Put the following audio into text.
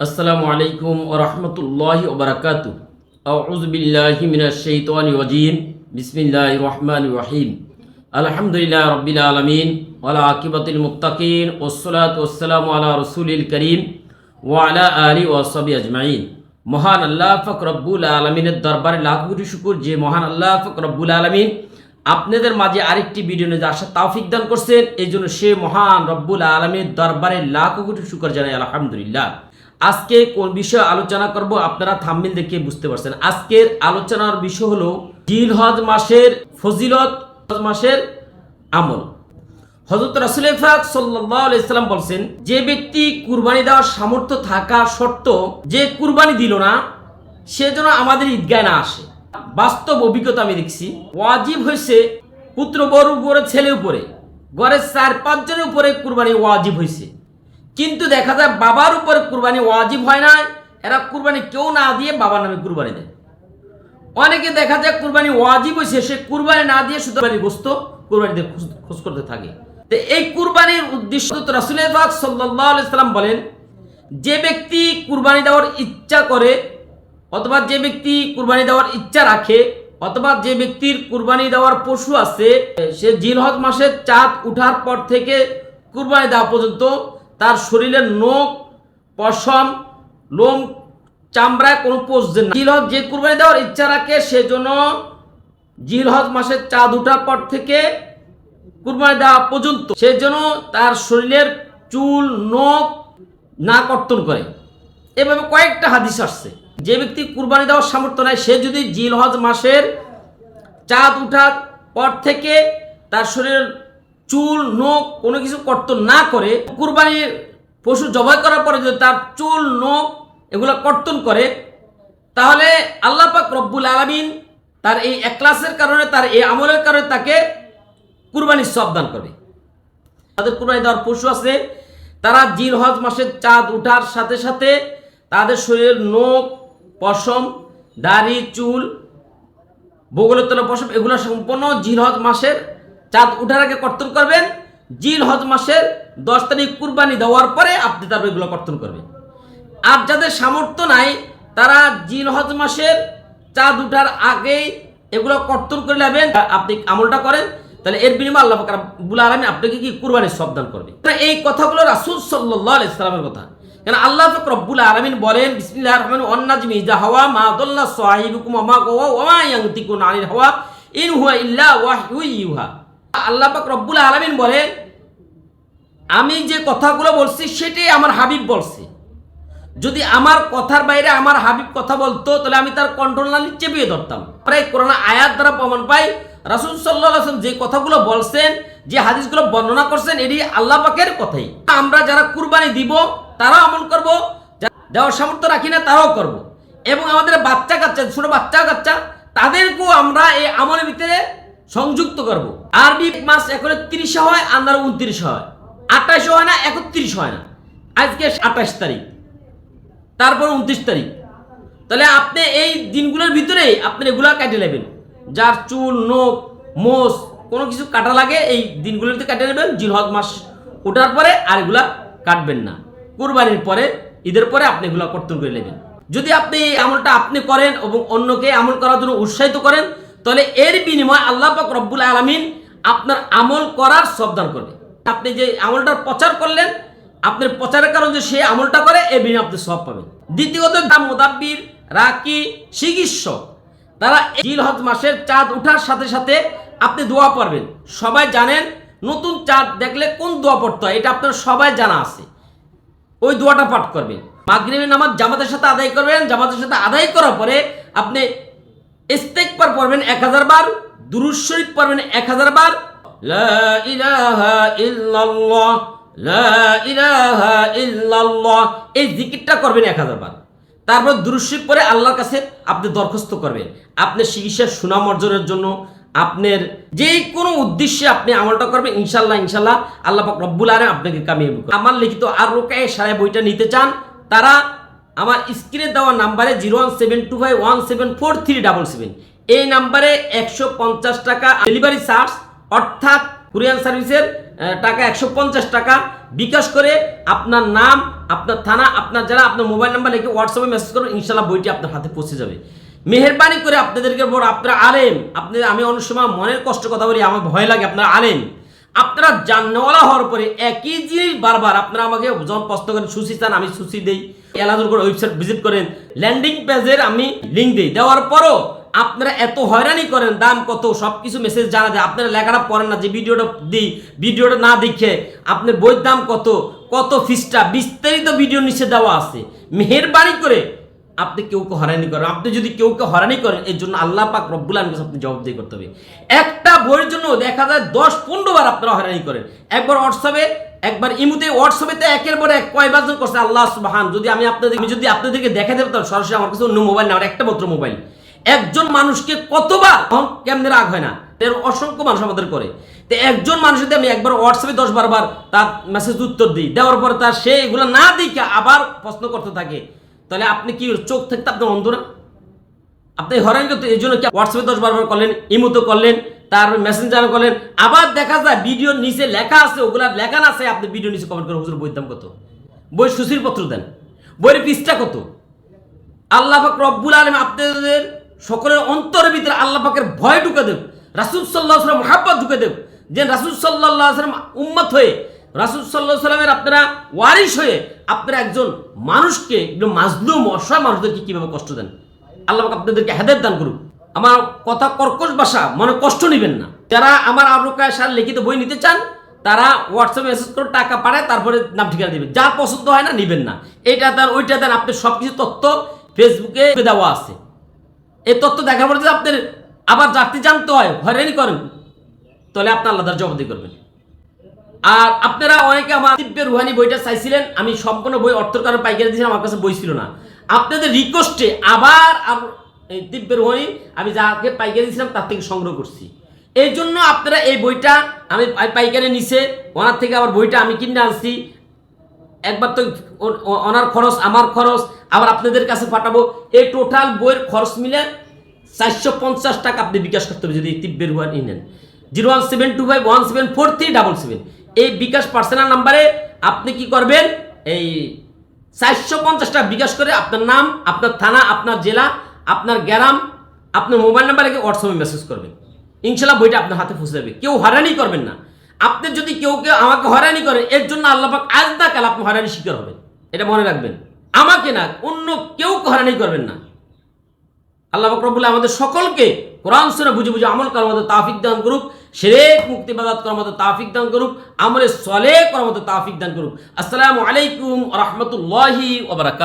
আসসালামু আলাইকুম ওয়া রাহমাতুল্লাহি ওয়া বারাকাতুহু। আউযু বিল্লাহি মিনাশ শাইতানির রাজীম। বিসমিল্লাহির রহমানির রহিম। আলহামদুলিল্লাহি রাব্বিল আলামিন ওয়াল আকিবাতুল মুত্তাকিন ওয়াসসালাতু ওয়াসসালামু আলা রাসূলিল কারীম ওয়া আলা আলিহি ওয়া সাহবিহি আজমাইন। মহান আল্লাহ পাক রব্বুল আলামিনের দরবারে লাখ কোটি শুকর যে মহান আল্লাহ পাক রব্বুল আলামিন আপনাদের মাঝে আরেকটি ভিডিও নিয়ে আসার তৌফিক দান করছেন। এই জন্য সে মহান রব্বুল আলামিনের দরবারে লাখ কোটি শুকর জানাই আলহামদুলিল্লাহ। আজকে কোন বিষয়ে আলোচনা করব আপনারা থাম্বনেল দেখে বুঝতে পারছেন। আজকের আলোচনার বিষয় হলো জিলহজ মাসের ফজিলত, মাসের আমল। হযরত রাসূল পাক সাল্লাল্লাহু আলাইহি সাল্লাম বলেন, যে ব্যক্তি কুরবানি দেওয়ার সামর্থ্য থাকা সত্ত্বেও যে কুরবানি দিল না, সে যেন আমাদের ঈদগাহে না আসে। বাস্তব অভিজ্ঞতা আমি দেখছি। ওয়াজিব হয়েছে পুত্র বউর উপরে, ছেলে উপরে, ঘরের 4-5 জনের উপরে কুরবানি ওয়াজিব হয়েছে, কিন্তু দেখা যায় বাবার উপরে কুরবানি ওয়াজিব হয় না। এরা কুরবানি কেউ না দিয়ে বাবার নামে কুরবানি দেয়। অনেকে দেখা যায় কুরবানি ওয়াজিব হয়েছে, সে কুরবানি না দিয়ে শুধু গোস্ত কুরবানিতে খোঁজ করতে থাকে। তো এই কুরবানির উদ্দেশ্য রাসূল পাক সাল্লাল্লাহু আলাইহি সাল্লাম বলেন, যে ব্যক্তি কুরবানি দেওয়ার ইচ্ছা করে অথবা যে ব্যক্তি কুরবানি দেওয়ার ইচ্ছা রাখে অথবা যে ব্যক্তির কুরবানি দেওয়ার পশু আছে, সে জিলহজ মাসের চাঁদ উঠার পর থেকে কুরবানি দেওয়া পর্যন্ত তার শরীরের নখ, পশম, লোম, চামড়ায় কোনো পচবে না। জিলহজ যে কুরবানি দেওয়ার ইচ্ছা রাখে সেজন্য জিলহজ মাসের চাঁদ উঠার পর থেকে কুরবানি দেওয়া পর্যন্ত সেজন্য তার শরীরের চুল, নখ না কর্তন করে। এভাবে কয়েকটা হাদিস আসছে। যে ব্যক্তি কুরবানি দেওয়ার সামর্থ্য নাই, সে যদি জিলহজ মাসের চাঁদ উঠার পর থেকে তার শরীরের চুল, নখ কোনো কিছু কর্তন না করে, কুরবানির পশু জবাই করার পরে যদি তার চুল, নখ এগুলো কর্তন করে, তাহলে আল্লাহ পাক রব্বুল আলামিন তার এই ইখলাসের কারণে, তার এই আমলের কারণে তাকে কুরবানির সওয়াব দান করবে। তাদের কুরবানি দেওয়ার পশু আছে, তারা জিলহজ মাসের চাঁদ উঠার সাথে সাথে তাদের শরীরের নখ, পশম, দাড়ি, চুল, বগলের তলা পশম এগুলো সম্পূর্ণ জিলহজ মাসের চাঁদ উঠার আগে কর্তন করবেন। জিলহজ মাসের 10 তারিখ কুরবানি দেওয়ার পরে আপনি তারপর এগুলো কর্তন করবেন। আর যাদের সামর্থ্য নাই, তারা জিলহজ মাসের চাঁদ উঠার আগেই এগুলো কর্তন করে নেবেন। আপনি আমলটা করেন, তাহলে এর বিনিময়ে আল্লাহ পাক রব্বুল আলামিন আপনাকে কি কুরবানির সওয়াব দান করবে। এই কথাগুলো রাসূল সাল্লাল্লাহু আলাইহি সাল্লামের কথা। কারণ আল্লাহ পাক রব্বুল আলামিন বলেন, বিসমিল্লাহির রহমানির রহিম, ওয়ান নাজমি ইযা হাওয়া মা দাল্লা সাহিবুকুম ওয়া মা গাওয়া ওয়া মা ইয়ানতিকু আনিল হাওয়া ইন হুয়া ইল্লা ওয়াহয়ু ইউহা। আল্লাহ পাক রব্বুল আলামিন বলেন, আমি যে কথাগুলো বলছি সেটাই আমার হাবিব বলছে। যদি আমার কথার বাইরে আমার হাবিব কথা বলতো, তাহলে আমি তার কন্ট্রোল না চেপিয়ে ধরতাম। আমরা এই কোরআন আয়াত দ্বারা প্রমাণ পাই, রাসূল সাল্লাল্লাহু আলাইহি ওয়াসাল্লাম যে কথাগুলো বলছেন, যে হাদিসগুলো বর্ণনা করছেন, এটি আল্লাহ পাকের কথাই। আমরা যারা কুরবানি দিব তারাও আমল করব, দেওয়ার সামর্থ্য রাখি না তারাও করব, এবং আমাদের বাচ্চা কাচ্চা, ছোট বাচ্চা কাচ্চা, তাদেরকেও আমরা এই আমলের ভিতরে সংযুক্ত করব। আরবি মাস এখন 30 হয়, আর 29 হয়, 28 হয় না, 31 হয় না। আজকে 28 তারিখ, তারপর 29 তারিখ। তাহলে আপনি এই দিনগুলোর ভিতরে আপনি এগুলা কেটে নেবেন। যার চুল, নখ, মোষ কোনো কিছু কাটা লাগে, এই দিনগুলোতে কেটে নেবেন। জিলহজ মাস ওঠার পরে আর এগুলা কাটবেন না। কুরবানির পরে, ঈদের পরে আপনি এগুলা কর্তন করে নেবেন। যদি আপনি এই আমলটা আপনি করেন এবং অন্যকে আমল করার জন্য উৎসাহিত করেন, তাহলে এর বিনিময়ে আল্লাহ পাক রব্বুল আলামিন আপনার আমল করার সওয়াব দান করবে। আপনি যে আমলটার প্রচার করলেন, আপনার প্রচারের কারণে যে সে আমলটা করে, এর বিনিময়ে আপনি সওয়াব পাবেন। দ্বিতীয়ত, মুদাব্বির, রাকি, চিকিৎসক, তারা জিলহজ মাসের চাঁদ উঠার সাথে সাথে আপনি দোয়া পড়বেন। সবাই জানেন নতুন চাঁদ দেখলে কোন দোয়া পড়তে হয়, এটা আপনার সবাই জানা আছে। ওই দোয়াটা পাঠ করবেন। মাগরিবের নামাজ জামাতের সাথে আদায় করবেন। জামাতের সাথে আদায় করার পরে আপনি ইস্তেগফার পড়বেন 1000 বার, দুরূদ শরীফ পড়বেন 1000 বার, লা ইলাহা ইল্লাল্লাহ, লা ইলাহা ইল্লাল্লাহ, এই জিকিরটা করবেন 1000 বার। তারপর দুরূদ শরীফ পড়ে আল্লাহর কাছে আপনি দরখাস্ত করবেন আপনার চিকিৎসার সুনাম অর্জনের জন্য। আপনার যে কোনো উদ্দেশ্যে আপনি আমলটা করবেন, ইনশাল্লাহ ইনশাল্লাহ আল্লাহ পাক রব্বুল আলামিন আপনাকে কামিয়াবি করবে। আমার লিখিত আর রুকায়ে সারা বইটা নিতে চান, তারা আমার স্ক্রিনে দেওয়া নাম্বারে 01725174377 এই নাম্বারে 150 টাকা ডেলিভারি চার্জ অর্থাৎ কুরিয়ার সার্ভিসের টাকা 150 টাকা বিকাশ করে আপনার নাম, আপনার থানা, আপনার জেলা, আপনার মোবাইল নাম্বার লিখে হোয়াটসঅ্যাপে মেসেজ করুন, ইনশাল্লাহ বইটি আপনার হাতে পৌঁছে যাবে। মেহেরবানি করে আপনাদেরকে বড়, আপনারা আলেম, আমি অনেক সময় মনের কষ্ট কথা বলি, আমার ভয় লাগে, আপনারা আলেম, আপনারা জান্নাওয়ালা হওয়ার পরে একই জিনিস বারবার আপনারা আমাকে যখন প্রশ্ন করেন সুশি চান, আমি সুশি দেই, এলাজুর করে ওয়েবসাইট ভিজিট করেন, ল্যান্ডিং পেজের আমি লিঙ্ক দিই, দেওয়ার পরও আপনারা এত হয়রানি করেন, দাম কত সবকিছু মেসেজ জানা যায়, আপনারা লেখাটা পড়েন না, যে ভিডিওটা দিই, ভিডিওটা না দেখে আপনার বইয়ের দাম কত, কত ফিসটা বিস্তারিত ভিডিও নিচে দেওয়া আছে। মেহেরবানি করে আপনি কেউকে হয়রানি করেন, আপনি যদি কেউকে হয়রানি করেন এর জন্য আল্লাহ পাক রব্বুল আলামিন আপনি জবাবদিহি করতে হবে। একটা বইয়ের জন্য দেখা যায় 10-15 বার আপনারা হয়রানি করেন, একবার হোয়াটসঅ্যাপে, একবার ইমুতে, হোয়াটসঅ্যাপে একের পর এক কয়বার করছে আল্লাহ সুবহান। যদি আমি আপনাদেরকে দেখা দেব, তাহলে সরাসরি আমার কাছে অন্য মোবাইল না, আমার একটা মাত্র মোবাইল, একজন মানুষকে কতবার কেমনে রাগ হয় না, এর অসংখ্য মানুষ আমাদের করে। তো একজন মানুষের আমি একবার হোয়াটসঅ্যাপে 10-12 বার তার মেসেজ উত্তর দিই, দেওয়ার পরে তার সে এগুলো না দেখে আবার প্রশ্ন করতে থাকে, তাহলে আপনি কি চোখ থাকতে আপনার অন্ধ না? আপনি হয়রানি করতে এই জন্য হোয়াটসঅ্যাপে 10-12 বার করলেন, ইমোতে করলেন, তার মেসেঞ্জারে করলেন, আবার দেখা যায় ভিডিওর নিচে লেখা আছে, ওগুলা লেখা না আছে, আপনি ভিডিও নিচে কমেন্ট করেন হুজুর বইয়ের দাম কত, বই সুশীর পত্র দেন, বইয়ের পৃষ্ঠা কত। আল্লাহ পাক রব্বুল আলামিন আপনাদের সকলের অন্তরের ভিতরে আল্লাহ পাকের ভয় ঢুকে দেব, রাসূল সাল্লাল্লাহু আলাইহি ওয়াসাল্লাম মুহাব্বত ঢুকে দেব, যে রাসূল সাল্লাল্লাহু আলাইহি ওয়াসাল্লাম উম্মত হয়ে, রাসূল সাল্লাল্লাহু আলাইহি ওয়াসাল্লামের আপনারা ওয়ারিস হয়ে আপনারা একজন মানুষকে, একজন মাজলুম অসহায় মানুষদেরকে কিভাবে কষ্ট দেন। আল্লাহ পাক আপনাদেরকে হেদায়েত দান করুন। আমার কথা কর্কশ ভাষা, মনে কষ্ট নেবেন না। যারা আমার আবরকায় সার লিখিত বই নিতে চান তারা হোয়াটসঅ্যাপে মেসেজ করে টাকা পাঠায়, তারপরে নাম ঠিকানা দিবেন, যার পছন্দ হয় না নিবেন না, এইটা দেন ওইটা দেন, আপনি সবকিছু তথ্য ফেসবুকে দেওয়া আছে। এই তথ্য দেখার পরে যদি আপনার আবার জাতি জানতে হয়, হয়রানি করেন, তাহলে আপনি আল্লাহ তাআলার জবাবদিহি করবেন। আর আপনারা অনেকে আমার তিব্বে রুহানি বইটা চাইছিলেন, আমি সম্পূর্ণ বই অর্থের কারণে পাইকারি দিয়েছিলাম, আমার কাছে বই ছিল না। আপনাদের রিকোয়েস্টে আবার এই তিব্বে রুহানি আমি যাকে পাইকারি দিয়েছিলাম তার থেকে সংগ্রহ করছি। এই জন্য আপনারা এই বইটা আমি পাইকারি নিচে, ওনার থেকে আবার বইটা আমি কিনে আনছি। একবার তো ওনার খরচ, আমার খরচ, আবার আপনাদের কাছে পাঠাবো, এই টোটাল বইয়ের খরচ মিলে 450 টাকা আপনি বিকাশ করতে হবে যদি তিব্বে রুহানি নেন। 01725174377 এই বিকাশ পার্সোনাল নাম্বারে আপনি কি করবেন, এই 450 টাকা বিকাশ করে আপনার নাম, আপনার থানা, আপনার জেলা, আপনার গ্রাম, আপনার মোবাইল নাম্বার লিখে হোয়াটসঅ্যাপে মেসেজ করবেন, ইনশাল্লাহ বইটা আপনার হাতে পৌঁছে যাবে। কেউ হয়রানি করবেন না। আপনি যদি কেউ আমাকে হয়রানি করেন, এর জন্য আল্লাহ পাক আজ না কাল আপনি হয়রানি শিকার হবেন, এটা মনে রাখবেন। আমাকে না, অন্য কেউ হয়রানি করবেন না। আল্লাহ পাক রব্বুল আমাদের সকলকে কোরআন সুন্নাহ বুঝে বুঝে আমল করার মতো তৌফিক দান করুক, শিরক মুক্তি ইবাদত করার মতো তৌফিক দান করুক, আমলে সালেহ করার মতো তৌফিক দান করুক। আসসালামু আলাইকুম ওয়া রাহমাতুল্লাহি ওয়া বারাকাতুহু।